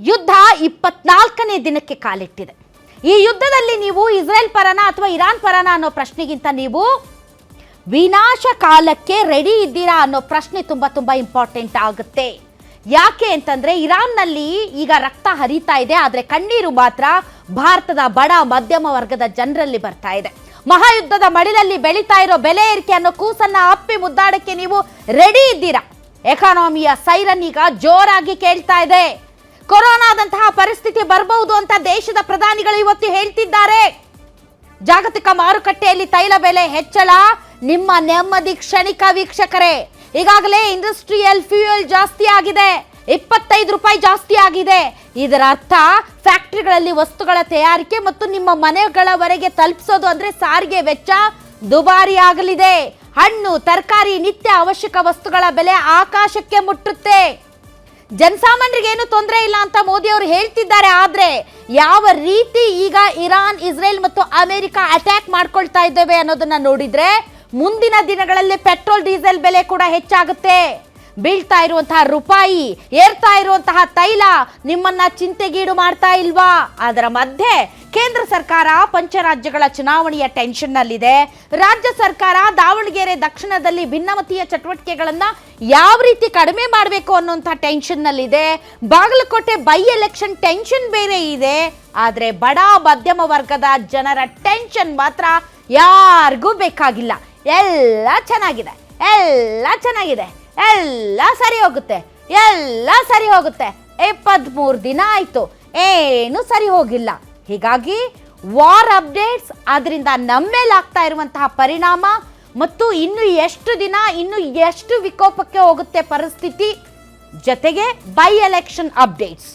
ಯುದ್ಧ 24ನೇ ದಿನಕ್ಕೆ ಕಾಲಿಟ್ಟಿದೆ. ಈ ಯುದ್ಧದಲ್ಲಿ ನೀವು ಇಸ್ರೇಲ್ ಪರನ ಅಥವಾ ಇರಾನ್ ಪರನ ಅನ್ನೋ ಪ್ರಶ್ನೆಗಿಂತ ನೀವು ವಿನಾಶ ಕಾಲಕ್ಕೆ ರೆಡಿ ಇದ್ದೀರಾ ಅನ್ನೋ ಪ್ರಶ್ನೆ ತುಂಬಾ ಇಂಪಾರ್ಟೆಂಟ್ ಆಗುತ್ತೆ. ಯಾಕೆ ಅಂತಂದ್ರೆ ಇರಾನ್ನಲ್ಲಿ ಈಗ ರಕ್ತ ಹರಿತಾ ಇದೆ, ಆದರೆ ಕಣ್ಣೀರು ಮಾತ್ರ ಭಾರತದ ಬಡ ಮಧ್ಯಮ ವರ್ಗದ ಜನರಲ್ಲಿ ಬರ್ತಾ ಇದೆ. ಮಹಾಯುದ್ಧದ ಮಡಿಲಲ್ಲಿ ಬೆಳೀತಾ ಇರೋ ಬೆಲೆ ಏರಿಕೆ ಅನ್ನೋ ಕೂಸನ್ನ ಅಪ್ಪಿ ಮುದ್ದಾಡಕ್ಕೆ ನೀವು ರೆಡಿ ಇದ್ದೀರಾ. ಎಕಾನಮಿಯ ಸೈರನ್ ಈಗ ಜೋರಾಗಿ ಕೇಳ್ತಾ ಇದೆ. ಕೊರೋನಾದಂತಹ ಪರಿಸ್ಥಿತಿ ಬರಬಹುದು ಅಂತ ದೇಶದ ಪ್ರಧಾನಿಗಳು ಇವತ್ತು ಹೇಳ್ತಿದ್ದಾರೆ. ಜಾಗತಿಕ ಮಾರುಕಟ್ಟೆಯಲ್ಲಿ ತೈಲ ಬೆಲೆ ಹೆಚ್ಚಳ ನಿಮ್ಮ ನೆಮ್ಮದಿ ಕ್ಷಣಿಕ ವೀಕ್ಷಕರೇ. ಈಗಾಗಲೇ ಇಂಡಸ್ಟ್ರಿಯಲ್ ಫ್ಯೂಯಲ್ ಜಾಸ್ತಿ ಆಗಿದೆ, 25 ರೂಪಾಯಿ ಜಾಸ್ತಿ ಆಗಿದೆ. ಇದರ ಅರ್ಥ ಫ್ಯಾಕ್ಟರಿಗಳಲ್ಲಿ ವಸ್ತುಗಳ ತಯಾರಿಕೆ ಮತ್ತು ನಿಮ್ಮ ಮನೆಗಳವರೆಗೆ ತಲುಪಿಸೋದು ಅಂದ್ರೆ ಸಾರಿಗೆ ವೆಚ್ಚ ದುಬಾರಿ ಆಗಲಿದೆ. ಹಣ್ಣು ತರಕಾರಿ ನಿತ್ಯ ಅವಶ್ಯಕ ವಸ್ತುಗಳ ಬೆಲೆ ಆಕಾಶಕ್ಕೆ ಮುಟ್ಟುತ್ತೆ. ಜನಸಾಮಾನ್ಯರಿಗೆ ಏನು ತೊಂದರೆ ಇಲ್ಲ ಅಂತ ಮೋದಿ ಅವರು ಹೇಳ್ತಿದ್ದಾರೆ. ಆದ್ರೆ ಯಾವ ರೀತಿ ಈಗ ಇರಾನ್, ಇಸ್ರೇಲ್ ಮತ್ತು ಅಮೆರಿಕ ಅಟ್ಯಾಕ್ ಮಾಡ್ಕೊಳ್ತಾ ಇದ್ದೇವೆ ಅನ್ನೋದನ್ನ ನೋಡಿದ್ರೆ ಮುಂದಿನ ದಿನಗಳಲ್ಲಿ ಪೆಟ್ರೋಲ್ ಡೀಸೆಲ್ ಬೆಲೆ ಕೂಡ ಹೆಚ್ಚಾಗುತ್ತೆ. ಬೀಳ್ತಾ ಇರುವಂತಹ ರೂಪಾಯಿ, ಏರ್ತಾ ಇರುವಂತಹ ತೈಲ ನಿಮ್ಮನ್ನ ಚಿಂತೆಗೀಡು ಮಾಡ್ತಾ ಇಲ್ವಾ? ಅದರ ಮಧ್ಯೆ ಕೇಂದ್ರ ಸರ್ಕಾರ ಪಂಚರಾಜ್ಯಗಳ ಚುನಾವಣೆಯ ಟೆನ್ಷನ್ ನಲ್ಲಿದೆ. ರಾಜ್ಯ ಸರ್ಕಾರ ದಾವಣಗೆರೆ ದಕ್ಷಿಣದಲ್ಲಿ ಭಿನ್ನಮತೀಯ ಚಟುವಟಿಕೆಗಳನ್ನ ಯಾವ ರೀತಿ ಕಡಿಮೆ ಮಾಡಬೇಕು ಅನ್ನುವಂಥ ಟೆನ್ಷನ್ ನಲ್ಲಿದೆ. ಬಾಗಲಕೋಟೆ ಬೈ ಎಲೆಕ್ಷನ್ ಟೆನ್ಷನ್ ಬೇರೆ ಇದೆ. ಆದ್ರೆ ಬಡ ಮಧ್ಯಮ ವರ್ಗದ ಜನರ ಟೆನ್ಷನ್ ಮಾತ್ರ ಯಾರಿಗೂ ಬೇಕಾಗಿಲ್ಲ. ಎಲ್ಲ ಚೆನ್ನಾಗಿದೆ, ಎಲ್ಲ ಚೆನ್ನಾಗಿದೆ, ಎಲ್ಲ ಸರಿ ಹೋಗುತ್ತೆ, ಎಲ್ಲ ಸರಿ ಹೋಗುತ್ತೆ. 23 ದಿನ ಆಯ್ತು, ಏನು ಸರಿ ಹೋಗಿಲ್ಲ. ಹೀಗಾಗಿ ವಾರ್ ಅಪ್ಡೇಟ್ಸ್, ಅದರಿಂದ ನಮ್ಮ ಮೇಲೆ ಆಗ್ತಾ ಇರುವಂತಹ ಪರಿಣಾಮ ಮತ್ತು ಇನ್ನು ಎಷ್ಟು ದಿನ, ಇನ್ನು ಎಷ್ಟು ವಿಕೋಪಕ್ಕೆ ಹೋಗುತ್ತೆ ಪರಿಸ್ಥಿತಿ, ಜೊತೆಗೆ ಬೈ ಎಲೆಕ್ಷನ್ ಅಪ್ಡೇಟ್ಸ್.